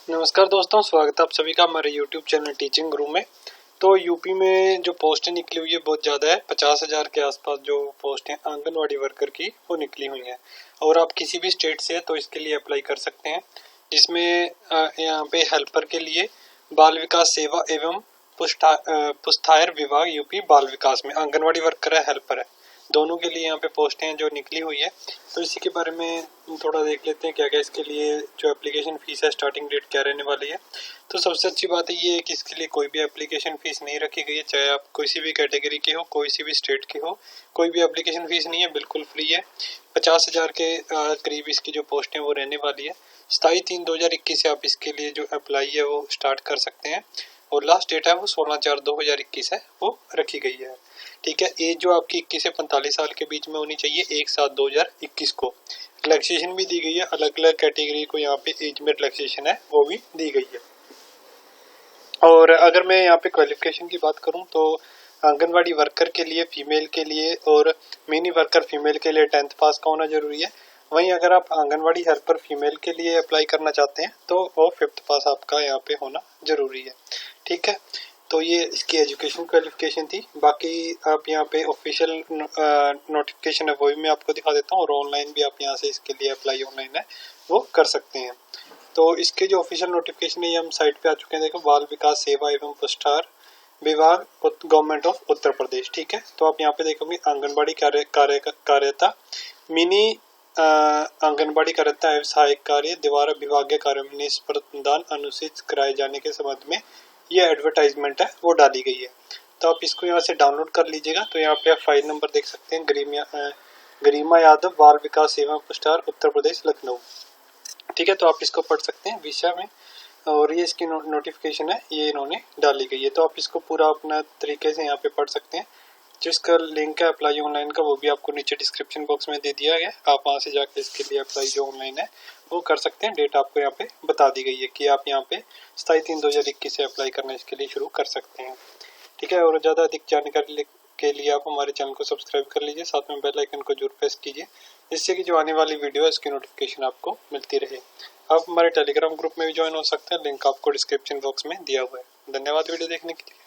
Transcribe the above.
नमस्कार दोस्तों, स्वागत है आप सभी का हमारे YouTube चैनल टीचिंग गुरु में। तो यूपी में जो पोस्टें निकली हुई है बहुत ज़्यादा है। 50,000 के आसपास जो पोस्टें आंगनवाड़ी वर्कर की वो निकली हुई हैं और आप किसी भी स्टेट से तो इसके लिए अप्लाई कर सकते हैं। जिसमें यहाँ पे हेल्पर के लिए बाल विकास सेवा एवं पुस्तायर विभाग यूपी बाल विकास में आंगनवाड़ी वर्कर है, हेल्पर है, दोनों के लिए यहाँ पे पोस्टें हैं जो निकली हुई है। तो इसी के बारे में थोड़ा देख लेते हैं क्या क्या इसके लिए जो एप्लीकेशन फीस है, स्टार्टिंग डेट क्या रहने वाली है। तो सबसे अच्छी बात ये है कि इसके लिए कोई भी एप्लीकेशन फीस नहीं रखी गई है, चाहे आप किसी भी कैटेगरी के हो, कोई सी भी स्टेट के हो, कोई भी एप्लीकेशन फीस नहीं है, बिल्कुल फ्री है। 50,000 के करीब इसकी जो पोस्ट है वो रहने वाली है। 27/3/2021 से आप इसके लिए जो अप्लाई है वो स्टार्ट कर सकते हैं और लास्ट डेट है वो 16/4/2021 है, वो रखी गई है। ठीक है, एज जो आपकी 21 से 45 साल के बीच में होनी चाहिए 1/7/2021 को। रिलैक्सेशन भी दी गई है, अलग अलग कैटेगरी को यहाँ पे एज में रिलैक्सेशन है वो भी दी गई है। और अगर मैं यहाँ पे क्वालिफिकेशन की बात करूँ तो आंगनवाड़ी वर्कर के लिए फीमेल के लिए और मिनी वर्कर फीमेल के लिए 10th पास का होना जरूरी है। वहीं अगर आप आंगनवाड़ी हेल्पर फीमेल के लिए अप्लाई करना चाहते हैं तो वो 5th पास आपका यहाँ पे होना जरूरी है। ठीक है, तो ये इसकी एजुकेशन क्वालिफिकेशन थी। बाकी आप यहाँ पे ऑफिशियल नोटिफिकेशन है वो भी मैं आपको दिखा देता हूँ और ऑनलाइन भी आप यहाँ से इसके लिए अप्लाई ऑनलाइन है वो कर सकते हैं। तो इसके जो ऑफिशियल नोटिफिकेशन है ये हम साइट पे आ चुके हैं। देखो, बाल विकास सेवा एवं पुरस्कार विभाग गवर्नमेंट ऑफ उत्तर प्रदेश। ठीक है, तो आप यहाँ पे देखोगे आंगनबाड़ी कार्यता मिनी आंगनबाड़ी कार्यता एवं सहायक कार्य द्वारा विभागीय कार्य में निष्प्रदान अनुसूचित कराए जाने के संबंध में ये एडवर्टाइजमेंट है वो डाली गई है। तो आप इसको यहाँ से डाउनलोड कर लीजिएगा। तो यहाँ पे आप फाइल नंबर देख सकते हैं, गरिमा यादव बाल विकास सेवा पुरस्कार उत्तर प्रदेश लखनऊ। ठीक है, तो आप इसको पढ़ सकते हैं विषय में और ये इसकी नोटिफिकेशन है ये इन्होंने डाली गई है। तो आप इसको पूरा अपना तरीके से यहाँ पे पढ़ सकते हैं। जिसका लिंक है अप्लाई ऑनलाइन का वो भी आपको नीचे डिस्क्रिप्शन बॉक्स में दे दिया गया, आप वहाँ से जाकर इसके लिए अप्लाई जो ऑनलाइन है वो कर सकते हैं। डेट आपको यहाँ पे बता दी गई है कि आप यहाँ पे 27/3/2021 से अप्लाई करना इसके लिए शुरू कर सकते हैं। ठीक है, और ज़्यादा अधिक जानकारी के लिए आप हमारे चैनल को सब्सक्राइब कर लीजिए, साथ में बेल आइकन को जरूर प्रेस कीजिए जिससे कि जो आने वाली वीडियो है उसकी नोटिफिकेशन आपको मिलती रहे। आप हमारे टेलीग्राम ग्रुप में भी ज्वाइन हो सकते हैं, लिंक आपको डिस्क्रिप्शन बॉक्स में दिया हुआ है। धन्यवाद वीडियो देखने के लिए।